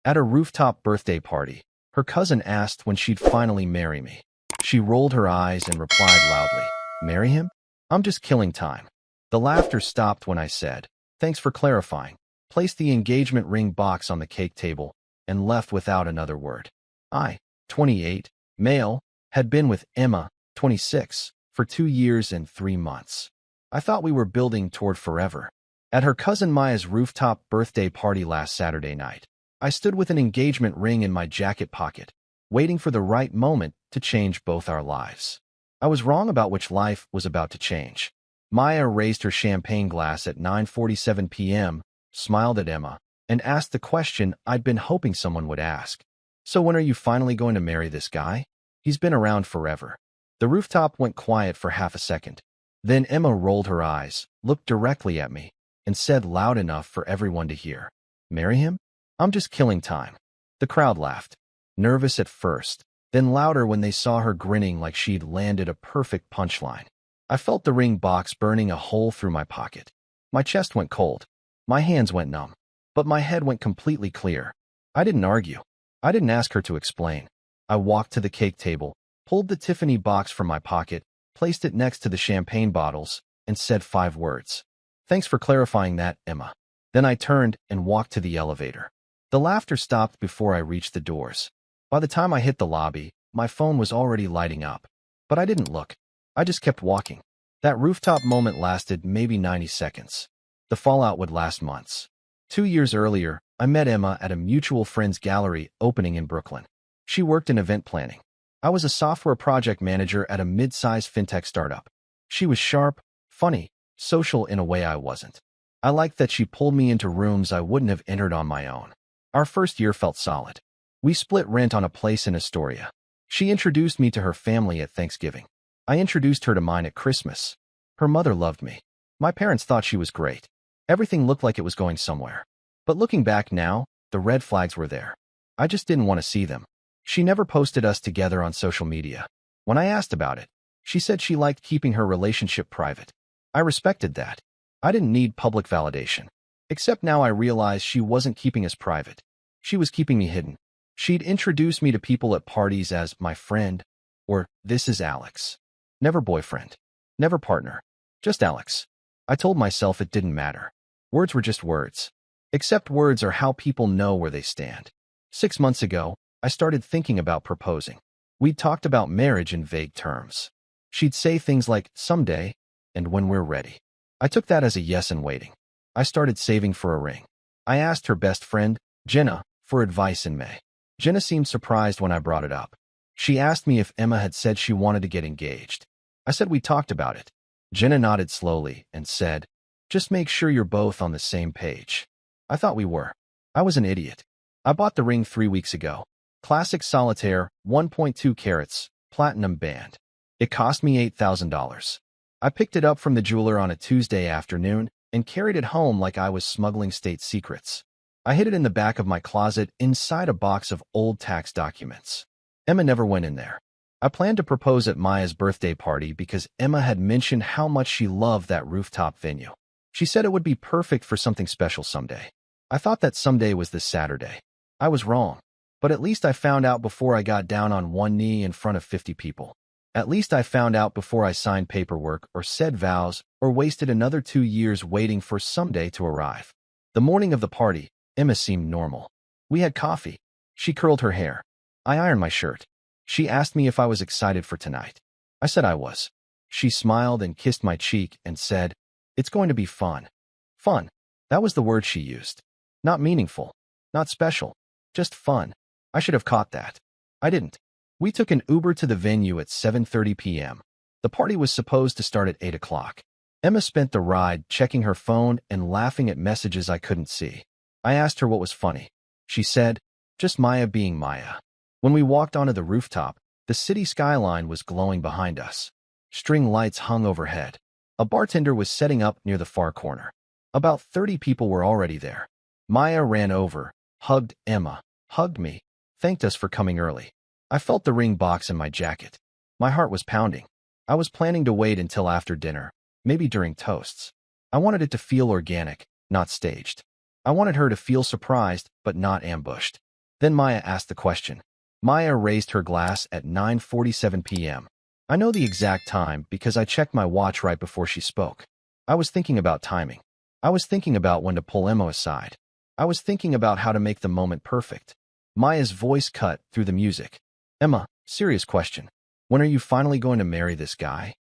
At a rooftop birthday party, her cousin asked when she'd finally marry me. She rolled her eyes and replied loudly, "Marry him? I'm just killing time." The laughter stopped when I said, "Thanks for clarifying," placed the engagement ring box on the cake table, and left without another word. I, 28, male, had been with Emma, 26, for 2 years and 3 months. I thought we were building toward forever. At her cousin Maya's rooftop birthday party last Saturday night, I stood with an engagement ring in my jacket pocket, waiting for the right moment to change both our lives. I was wrong about which life was about to change. Maya raised her champagne glass at 9:47 p.m., smiled at Emma, and asked the question I'd been hoping someone would ask. "So when are you finally going to marry this guy? He's been around forever." The rooftop went quiet for half a second. Then Emma rolled her eyes, looked directly at me, and said loud enough for everyone to hear, "Marry him? I'm just killing time." The crowd laughed, nervous at first, then louder when they saw her grinning like she'd landed a perfect punchline. I felt the ring box burning a hole through my pocket. My chest went cold. My hands went numb. But my head went completely clear. I didn't argue. I didn't ask her to explain. I walked to the cake table, pulled the Tiffany box from my pocket, placed it next to the champagne bottles, and said 5 words. "Thanks for clarifying that, Emma." Then I turned and walked to the elevator. The laughter stopped before I reached the doors. By the time I hit the lobby, my phone was already lighting up. But I didn't look. I just kept walking. That rooftop moment lasted maybe 90 seconds. The fallout would last months. 2 years earlier, I met Emma at a mutual friend's gallery opening in Brooklyn. She worked in event planning. I was a software project manager at a mid-sized fintech startup. She was sharp, funny, social in a way I wasn't. I liked that she pulled me into rooms I wouldn't have entered on my own. Our first year felt solid. We split rent on a place in Astoria. She introduced me to her family at Thanksgiving. I introduced her to mine at Christmas. Her mother loved me. My parents thought she was great. Everything looked like it was going somewhere. But looking back now, the red flags were there. I just didn't want to see them. She never posted us together on social media. When I asked about it, she said she liked keeping her relationship private. I respected that. I didn't need public validation. Except now I realized she wasn't keeping us private. She was keeping me hidden. She'd introduce me to people at parties as my friend, or "This is Alex." Never boyfriend. Never partner. Just Alex. I told myself it didn't matter. Words were just words. Except words are how people know where they stand. 6 months ago, I started thinking about proposing. We'd talked about marriage in vague terms. She'd say things like, "someday," and "when we're ready." I took that as a yes and waiting. I started saving for a ring. I asked her best friend, Jenna, for advice in May. Jenna seemed surprised when I brought it up. She asked me if Emma had said she wanted to get engaged. I said we talked about it. Jenna nodded slowly and said, "Just make sure you're both on the same page." I thought we were. I was an idiot. I bought the ring 3 weeks ago. Classic solitaire, 1.2 carats, platinum band. It cost me $8,000. I picked it up from the jeweler on a Tuesday afternoon and carried it home like I was smuggling state secrets. I hid it in the back of my closet inside a box of old tax documents. Emma never went in there. I planned to propose at Maya's birthday party because Emma had mentioned how much she loved that rooftop venue. She said it would be perfect for something special someday. I thought that someday was this Saturday. I was wrong. But at least I found out before I got down on one knee in front of 50 people. At least I found out before I signed paperwork or said vows or wasted another 2 years waiting for someday to arrive. The morning of the party, Emma seemed normal. We had coffee. She curled her hair. I ironed my shirt. She asked me if I was excited for tonight. I said I was. She smiled and kissed my cheek and said, "It's going to be fun." Fun. That was the word she used. Not meaningful. Not special. Just fun. I should have caught that. I didn't. We took an Uber to the venue at 7:30 p.m. The party was supposed to start at 8 o'clock. Emma spent the ride checking her phone and laughing at messages I couldn't see. I asked her what was funny. She said, "Just Maya being Maya." When we walked onto the rooftop, the city skyline was glowing behind us. String lights hung overhead. A bartender was setting up near the far corner. About 30 people were already there. Maya ran over, hugged Emma, hugged me, thanked us for coming early. I felt the ring box in my jacket. My heart was pounding. I was planning to wait until after dinner, maybe during toasts. I wanted it to feel organic, not staged. I wanted her to feel surprised, but not ambushed. Then Maya asked the question. Maya raised her glass at 9:47 p.m. I know the exact time because I checked my watch right before she spoke. I was thinking about timing. I was thinking about when to pull Emma aside. I was thinking about how to make the moment perfect. Maya's voice cut through the music. Emma, serious question. When are you finally going to marry this guy?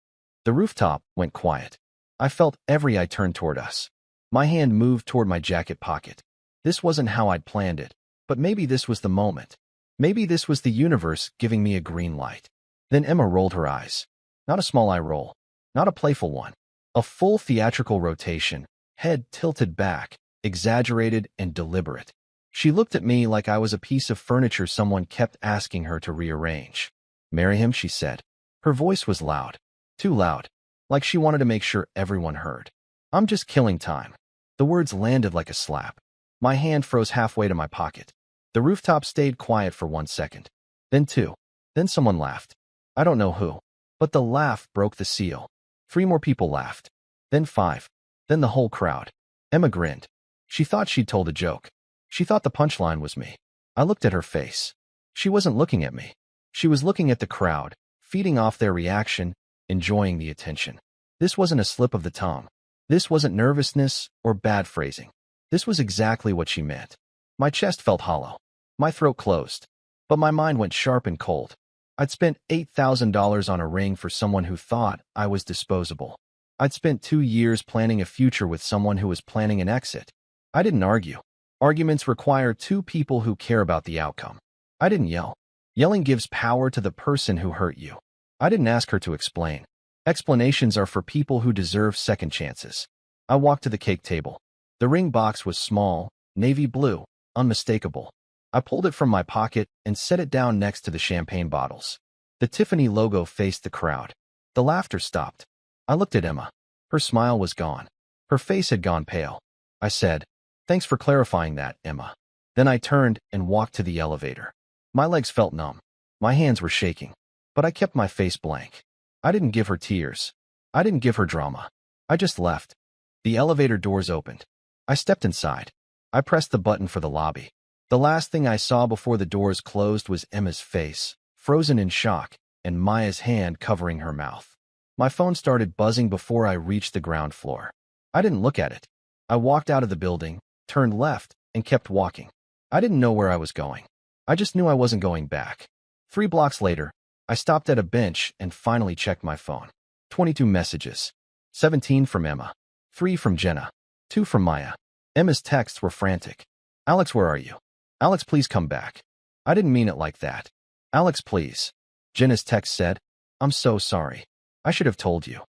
The rooftop went quiet. I felt every eye turn toward us. My hand moved toward my jacket pocket. This wasn't how I'd planned it, but maybe this was the moment. Maybe this was the universe giving me a green light. Then Emma rolled her eyes. Not a small eye roll. Not a playful one. A full theatrical rotation, head tilted back, exaggerated and deliberate. She looked at me like I was a piece of furniture someone kept asking her to rearrange. Marry him, she said. Her voice was loud. Too loud. Like she wanted to make sure everyone heard. I'm just killing time. The words landed like a slap. My hand froze halfway to my pocket. The rooftop stayed quiet for 1 second. Then 2. Then someone laughed. I don't know who. But the laugh broke the seal. 3 more people laughed. Then 5. Then the whole crowd. Emma grinned. She thought she'd told a joke. She thought the punchline was me. I looked at her face. She wasn't looking at me. She was looking at the crowd, feeding off their reaction, enjoying the attention. This wasn't a slip of the tongue. This wasn't nervousness or bad phrasing. This was exactly what she meant. My chest felt hollow. My throat closed. But my mind went sharp and cold. I'd spent $8,000 on a ring for someone who thought I was disposable. I'd spent 2 years planning a future with someone who was planning an exit. I didn't argue. Arguments require 2 people who care about the outcome. I didn't yell. Yelling gives power to the person who hurt you. I didn't ask her to explain. Explanations are for people who deserve second chances. I walked to the cake table. The ring box was small, navy blue, unmistakable. I pulled it from my pocket and set it down next to the champagne bottles. The Tiffany logo faced the crowd. The laughter stopped. I looked at Emma. Her smile was gone. Her face had gone pale. I said, "Thanks for clarifying that, Emma." Then I turned and walked to the elevator. My legs felt numb. My hands were shaking. But I kept my face blank. I didn't give her tears. I didn't give her drama. I just left. The elevator doors opened. I stepped inside. I pressed the button for the lobby. The last thing I saw before the doors closed was Emma's face, frozen in shock, and Maya's hand covering her mouth. My phone started buzzing before I reached the ground floor. I didn't look at it. I walked out of the building, turned left, and kept walking. I didn't know where I was going. I just knew I wasn't going back. 3 blocks later, I stopped at a bench and finally checked my phone. 22 messages. 17 from Emma. 3 from Jenna. 2 from Maya. Emma's texts were frantic. "Alex, where are you? Alex, please come back." I didn't mean it like that. "Alex, please." Jenna's text said, "I'm so sorry. I should have told you."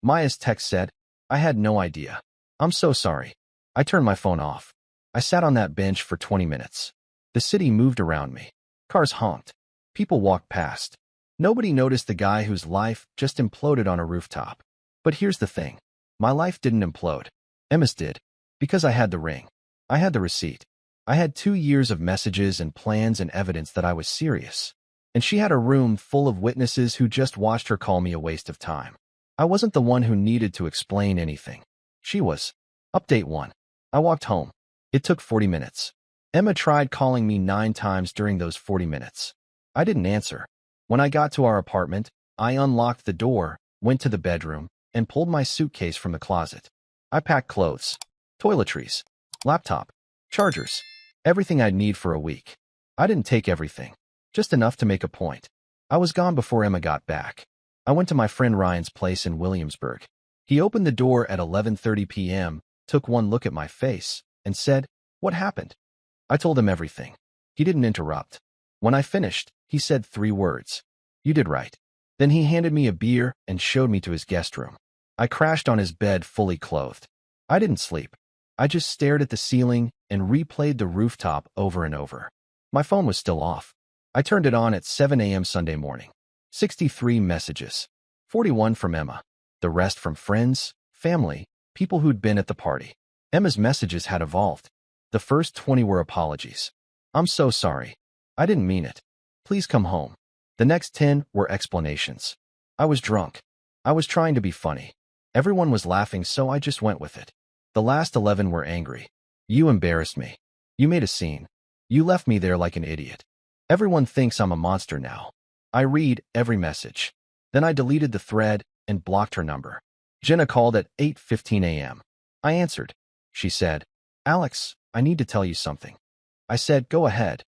Maya's text said, "I had no idea. I'm so sorry." I turned my phone off. I sat on that bench for 20 minutes. The city moved around me. Cars honked. People walked past. Nobody noticed the guy whose life just imploded on a rooftop. But here's the thing. My life didn't implode. Emma's did. Because I had the ring. I had the receipt. I had 2 years of messages and plans and evidence that I was serious. And she had a room full of witnesses who just watched her call me a waste of time. I wasn't the one who needed to explain anything. She was. Update 1. I walked home. It took 40 minutes. Emma tried calling me 9 times during those 40 minutes. I didn't answer. When I got to our apartment, I unlocked the door, went to the bedroom, and pulled my suitcase from the closet. I packed clothes, toiletries, laptop, chargers, everything I'd need for a week. I didn't take everything, just enough to make a point. I was gone before Emma got back. I went to my friend Ryan's place in Williamsburg. He opened the door at 11:30 p.m., took one look at my face, and said, "What happened?" I told him everything. He didn't interrupt. When I finished, he said 3 words. "You did right." Then he handed me a beer and showed me to his guest room. I crashed on his bed fully clothed. I didn't sleep. I just stared at the ceiling and replayed the rooftop over and over. My phone was still off. I turned it on at 7 a.m. Sunday morning. 63 messages. 41 from Emma. The rest from friends, family, people who'd been at the party. Emma's messages had evolved. The first 20 were apologies. "I'm so sorry. I didn't mean it. Please come home." The next 10 were explanations. I was drunk. I was trying to be funny. Everyone was laughing, so I just went with it. The last 11 were angry. "You embarrassed me. You made a scene. You left me there like an idiot. Everyone thinks I'm a monster now. I read every message. Then I deleted the thread and blocked her number. Jenna called at 8:15 a.m. I answered. She said, Alex, I need to tell you something. I said, go ahead.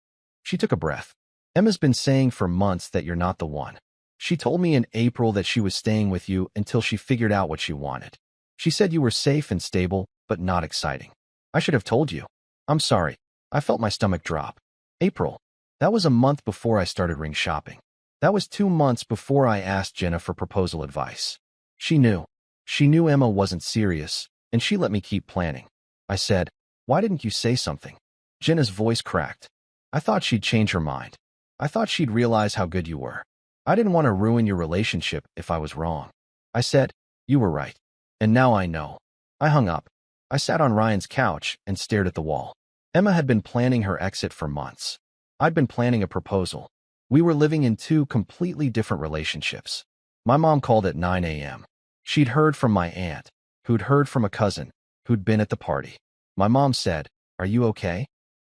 She took a breath. Emma's been saying for months that you're not the one. She told me in April that she was staying with you until she figured out what she wanted. She said you were safe and stable, but not exciting. I should have told you. I'm sorry. I felt my stomach drop. April. That was a month before I started ring shopping. That was 2 months before I asked Jenna for proposal advice. She knew. She knew Emma wasn't serious, and she let me keep planning. I said, why didn't you say something? Jenna's voice cracked. I thought she'd change her mind. I thought she'd realize how good you were. I didn't want to ruin your relationship if I was wrong. I said, you were right. And now I know. I hung up. I sat on Ryan's couch and stared at the wall. Emma had been planning her exit for months. I'd been planning a proposal. We were living in 2 completely different relationships. My mom called at 9 a.m. She'd heard from my aunt, who'd heard from a cousin, who'd been at the party. My mom said, are you okay?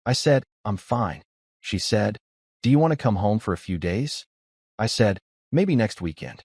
I said, I'm fine. She said, do you want to come home for a few days? I said, maybe next weekend.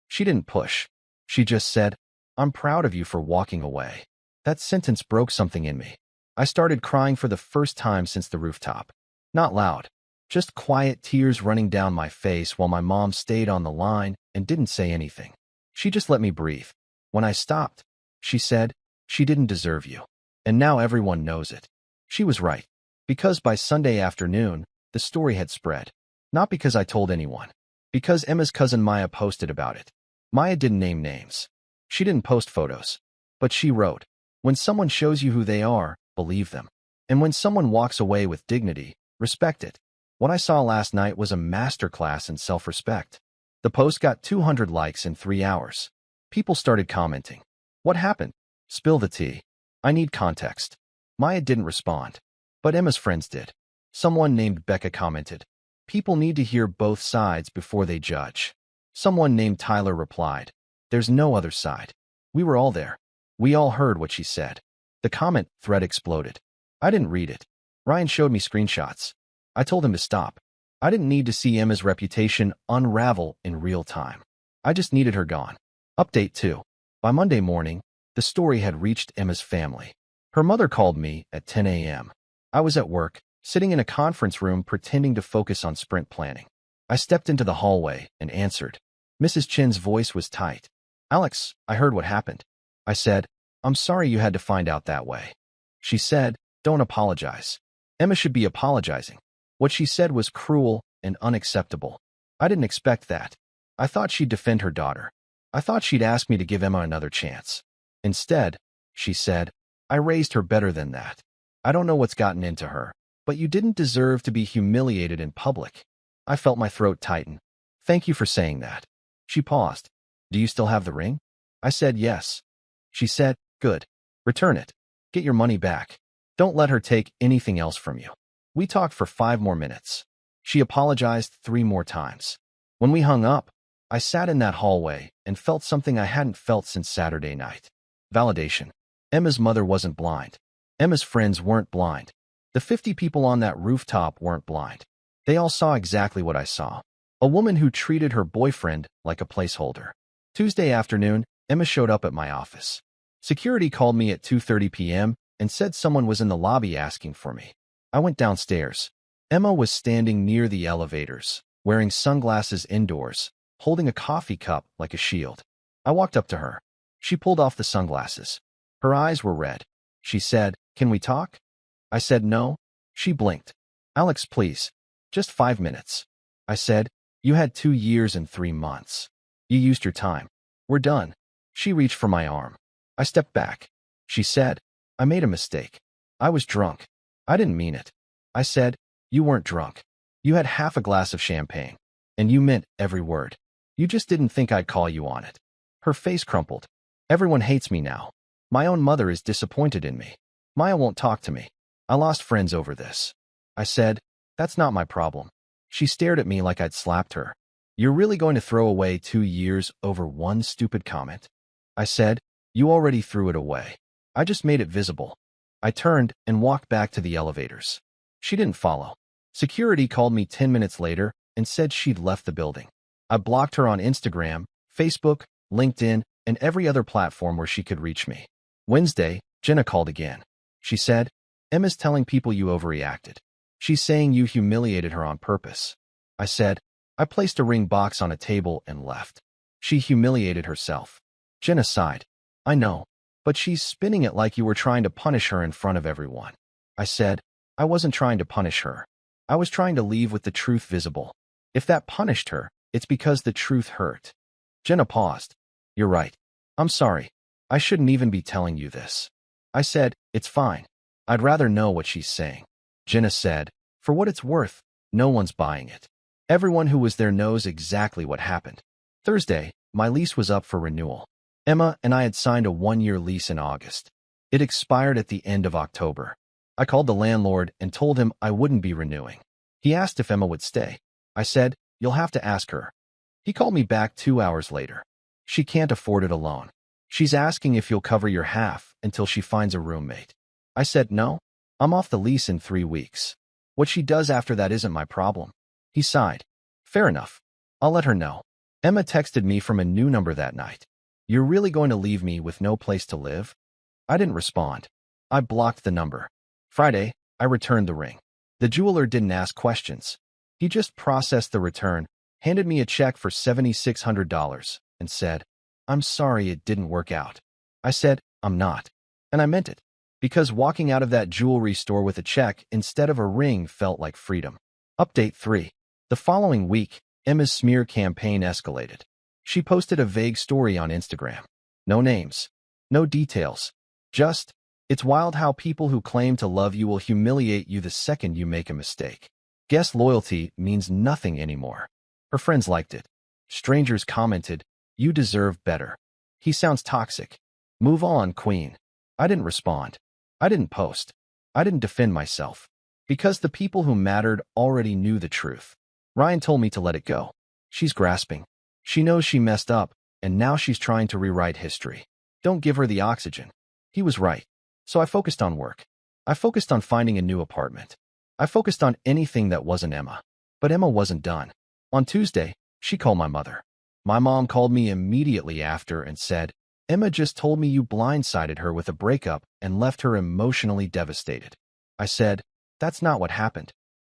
She didn't push. She just said, I'm proud of you for walking away. That sentence broke something in me. I started crying for the first time since the rooftop. Not loud, just quiet tears running down my face while my mom stayed on the line and didn't say anything. She just let me breathe. When I stopped, she said, she didn't deserve you. And now everyone knows it. She was right. Because by Sunday afternoon, the story had spread. Not because I told anyone. Because Emma's cousin Maya posted about it. Maya didn't name names. She didn't post photos. But she wrote, when someone shows you who they are, believe them. And when someone walks away with dignity, respect it. What I saw last night was a masterclass in self-respect. The post got 200 likes in 3 hours. People started commenting. What happened? Spill the tea. I need context. Maya didn't respond. But Emma's friends did. Someone named Becca commented, people need to hear both sides before they judge. Someone named Tyler replied, there's no other side. We were all there. We all heard what she said. The comment thread exploded. I didn't read it. Ryan showed me screenshots. I told him to stop. I didn't need to see Emma's reputation unravel in real time. I just needed her gone. Update 2. By Monday morning, the story had reached Emma's family. Her mother called me at 10 a.m. I was at work, sitting in a conference room pretending to focus on sprint planning. I stepped into the hallway and answered. Mrs. Chin's voice was tight. Alex, I heard what happened. I said, I'm sorry you had to find out that way. She said, don't apologize. Emma should be apologizing. What she said was cruel and unacceptable. I didn't expect that. I thought she'd defend her daughter. I thought she'd ask me to give Emma another chance. Instead, she said, I raised her better than that. I don't know what's gotten into her, but you didn't deserve to be humiliated in public. I felt my throat tighten. Thank you for saying that. She paused. Do you still have the ring? I said yes. She said, good. Return it. Get your money back. Don't let her take anything else from you. We talked for 5 more minutes. She apologized 3 more times. When we hung up, I sat in that hallway and felt something I hadn't felt since Saturday night. Validation. Emma's mother wasn't blind. Emma's friends weren't blind. The 50 people on that rooftop weren't blind. They all saw exactly what I saw. A woman who treated her boyfriend like a placeholder. Tuesday afternoon, Emma showed up at my office. Security called me at 2:30 p.m. and said someone was in the lobby asking for me. I went downstairs. Emma was standing near the elevators, wearing sunglasses indoors, holding a coffee cup like a shield. I walked up to her. She pulled off the sunglasses. Her eyes were red. She said, can we talk? I said no. She blinked. Alex, please. Just 5 minutes. I said, you had 2 years and 3 months. You used your time. We're done. She reached for my arm. I stepped back. She said, I made a mistake. I was drunk. I didn't mean it. I said, you weren't drunk. You had half a glass of champagne. And you meant every word. You just didn't think I'd call you on it. Her face crumpled. Everyone hates me now. My own mother is disappointed in me. Maya won't talk to me. I lost friends over this. I said, that's not my problem. She stared at me like I'd slapped her. You're really going to throw away 2 years over one stupid comment? I said, you already threw it away. I just made it visible. I turned and walked back to the elevators. She didn't follow. Security called me 10 minutes later and said she'd left the building. I blocked her on Instagram, Facebook, LinkedIn, and every other platform where she could reach me. Wednesday, Jenna called again. She said, Emma's telling people you overreacted. She's saying you humiliated her on purpose. I said, I placed a ring box on a table and left. She humiliated herself. Jenna sighed. I know, but she's spinning it like you were trying to punish her in front of everyone. I said, I wasn't trying to punish her. I was trying to leave with the truth visible. If that punished her, it's because the truth hurt. Jenna paused. You're right. I'm sorry. I shouldn't even be telling you this. I said, it's fine. I'd rather know what she's saying. Jenna said, for what it's worth, no one's buying it. Everyone who was there knows exactly what happened. Thursday, my lease was up for renewal. Emma and I had signed a 1-year lease in August. It expired at the end of October. I called the landlord and told him I wouldn't be renewing. He asked if Emma would stay. I said, you'll have to ask her. He called me back 2 hours later. She can't afford it alone. She's asking if you'll cover your half until she finds a roommate. I said, no, I'm off the lease in 3 weeks. What she does after that isn't my problem. He sighed. Fair enough. I'll let her know. Emma texted me from a new number that night. You're really going to leave me with no place to live? I didn't respond. I blocked the number. Friday, I returned the ring. The jeweler didn't ask questions. He just processed the return, handed me a check for $7,600, and said, I'm sorry it didn't work out. I said, I'm not. And I meant it. Because walking out of that jewelry store with a check instead of a ring felt like freedom. Update 3. The following week, Emma's smear campaign escalated. She posted a vague story on Instagram. No names. No details. Just, it's wild how people who claim to love you will humiliate you the second you make a mistake. Guess loyalty means nothing anymore. Her friends liked it. Strangers commented, you deserve better. He sounds toxic. Move on, queen. I didn't respond. I didn't post. I didn't defend myself. Because the people who mattered already knew the truth. Ryan told me to let it go. She's grasping. She knows she messed up, and now she's trying to rewrite history. Don't give her the oxygen. He was right. So I focused on work. I focused on finding a new apartment. I focused on anything that wasn't Emma. But Emma wasn't done. On Tuesday, she called my mother. My mom called me immediately after and said, Emma just told me you blindsided her with a breakup and left her emotionally devastated. I said, that's not what happened.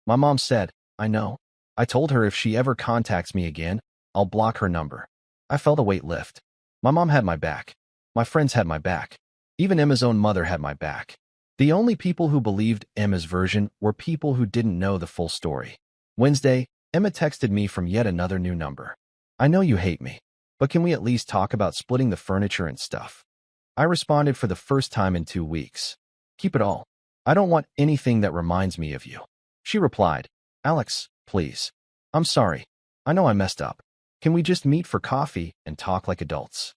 My mom said, I know. I told her if she ever contacts me again, I'll block her number. I felt a weight lift. My mom had my back. My friends had my back. Even Emma's own mother had my back. The only people who believed Emma's version were people who didn't know the full story. Wednesday, Emma texted me from yet another new number. I know you hate me, but can we at least talk about splitting the furniture and stuff? I responded for the first time in 2 weeks. Keep it all. I don't want anything that reminds me of you. She replied, Alex, please. I'm sorry. I know I messed up. Can we just meet for coffee and talk like adults?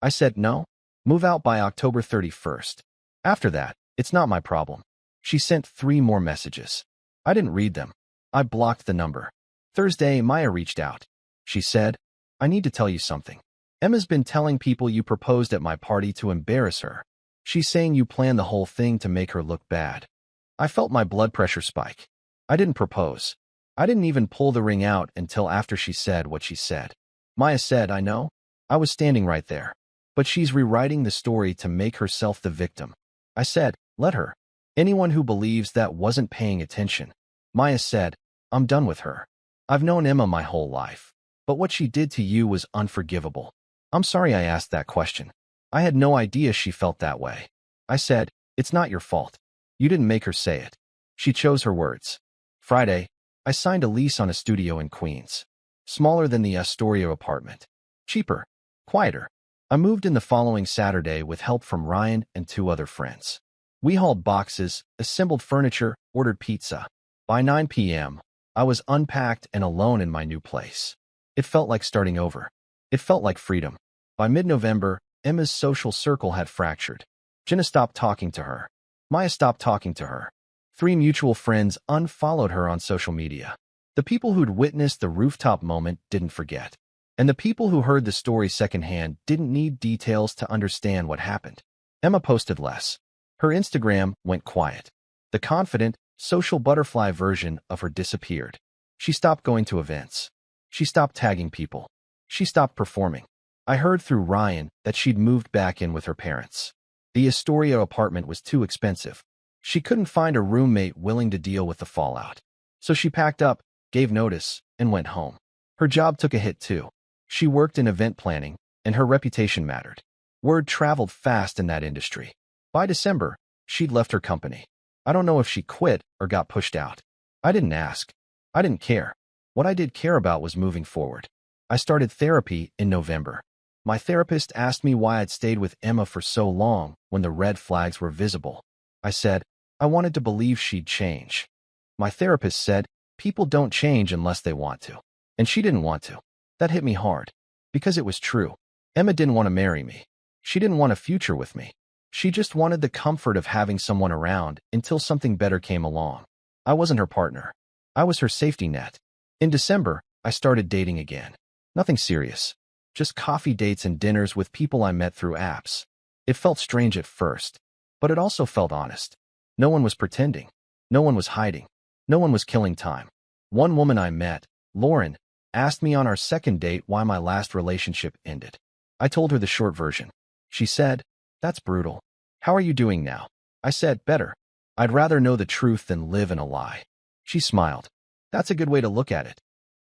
I said no. Move out by October 31st. After that, it's not my problem. She sent 3 more messages. I didn't read them. I blocked the number. Thursday, Maya reached out. She said, I need to tell you something. Emma's been telling people you proposed at my party to embarrass her. She's saying you planned the whole thing to make her look bad. I felt my blood pressure spike. I didn't propose. I didn't even pull the ring out until after she said what she said. Maya said, I know. I was standing right there. But she's rewriting the story to make herself the victim. I said, let her. Anyone who believes that wasn't paying attention. Maya said, I'm done with her. I've known Emma my whole life. But what she did to you was unforgivable. I'm sorry I asked that question. I had no idea she felt that way. I said, it's not your fault. You didn't make her say it. She chose her words. Friday, I signed a lease on a studio in Queens. Smaller than the Astoria apartment. Cheaper. Quieter. I moved in the following Saturday with help from Ryan and 2 other friends. We hauled boxes, assembled furniture, ordered pizza. By 9 p.m., I was unpacked and alone in my new place. It felt like starting over. It felt like freedom. By mid-November, Emma's social circle had fractured. Jenna stopped talking to her. Maya stopped talking to her. 3 mutual friends unfollowed her on social media. The people who'd witnessed the rooftop moment didn't forget. And the people who heard the story secondhand didn't need details to understand what happened. Emma posted less. Her Instagram went quiet. The confident, social butterfly version of her disappeared. She stopped going to events. She stopped tagging people. She stopped performing. I heard through Ryan that she'd moved back in with her parents. The Astoria apartment was too expensive. She couldn't find a roommate willing to deal with the fallout. So she packed up, gave notice, and went home. Her job took a hit too. She worked in event planning, and her reputation mattered. Word traveled fast in that industry. By December, she'd left her company. I don't know if she quit or got pushed out. I didn't ask. I didn't care. What I did care about was moving forward. I started therapy in November. My therapist asked me why I'd stayed with Emma for so long when the red flags were visible. I said, I wanted to believe she'd change. My therapist said, people don't change unless they want to. And she didn't want to. That hit me hard. Because it was true. Emma didn't want to marry me. She didn't want a future with me. She just wanted the comfort of having someone around until something better came along. I wasn't her partner. I was her safety net. In December, I started dating again. Nothing serious. Just coffee dates and dinners with people I met through apps. It felt strange at first, but it also felt honest. No one was pretending. No one was hiding. No one was killing time. One woman I met, Lauren, asked me on our second date why my last relationship ended. I told her the short version. She said, that's brutal. How are you doing now? I said, better. I'd rather know the truth than live in a lie. She smiled. That's a good way to look at it.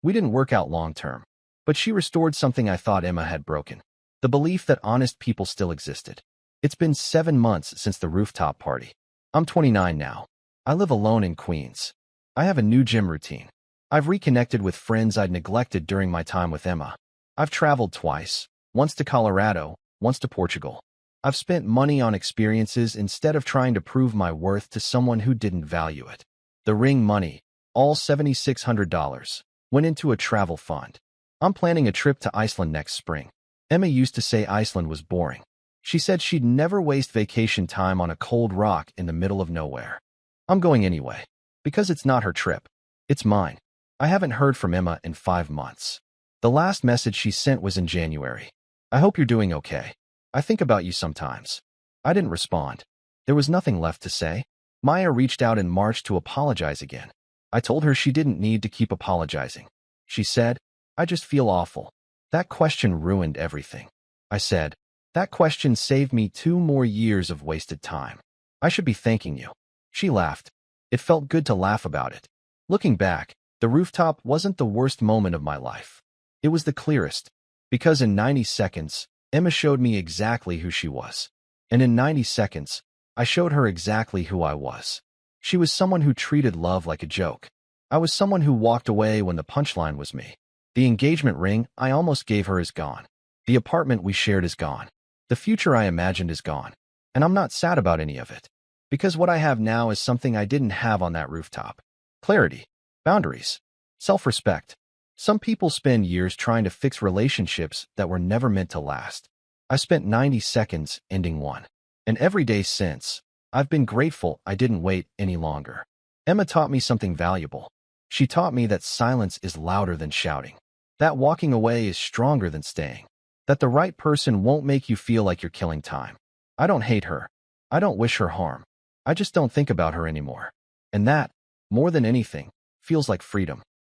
We didn't work out long term, but she restored something I thought Emma had broken. The belief that honest people still existed. It's been 7 months since the rooftop party. I'm 29 now. I live alone in Queens. I have a new gym routine. I've reconnected with friends I'd neglected during my time with Emma. I've traveled twice, once to Colorado, once to Portugal. I've spent money on experiences instead of trying to prove my worth to someone who didn't value it. The ring money, all $7,600, went into a travel fund. I'm planning a trip to Iceland next spring. Emma used to say Iceland was boring. She said she'd never waste vacation time on a cold rock in the middle of nowhere. I'm going anyway. Because it's not her trip. It's mine. I haven't heard from Emma in 5 months. The last message she sent was in January. I hope you're doing okay. I think about you sometimes. I didn't respond. There was nothing left to say. Maya reached out in March to apologize again. I told her she didn't need to keep apologizing. She said, I just feel awful. That question ruined everything. I said, that question saved me 2 more years of wasted time. I should be thanking you. She laughed. It felt good to laugh about it. Looking back, the rooftop wasn't the worst moment of my life. It was the clearest. Because in 90 seconds, Emma showed me exactly who she was. And in 90 seconds, I showed her exactly who I was. She was someone who treated love like a joke. I was someone who walked away when the punchline was me. The engagement ring I almost gave her is gone. The apartment we shared is gone. The future I imagined is gone. And I'm not sad about any of it. Because what I have now is something I didn't have on that rooftop. Clarity, boundaries, self-respect. Some people spend years trying to fix relationships that were never meant to last. I spent 90 seconds ending one. And every day since, I've been grateful I didn't wait any longer. Emma taught me something valuable. She taught me that silence is louder than shouting. That walking away is stronger than staying. That the right person won't make you feel like you're killing time. I don't hate her. I don't wish her harm. I just don't think about her anymore. And that, more than anything, feels like freedom.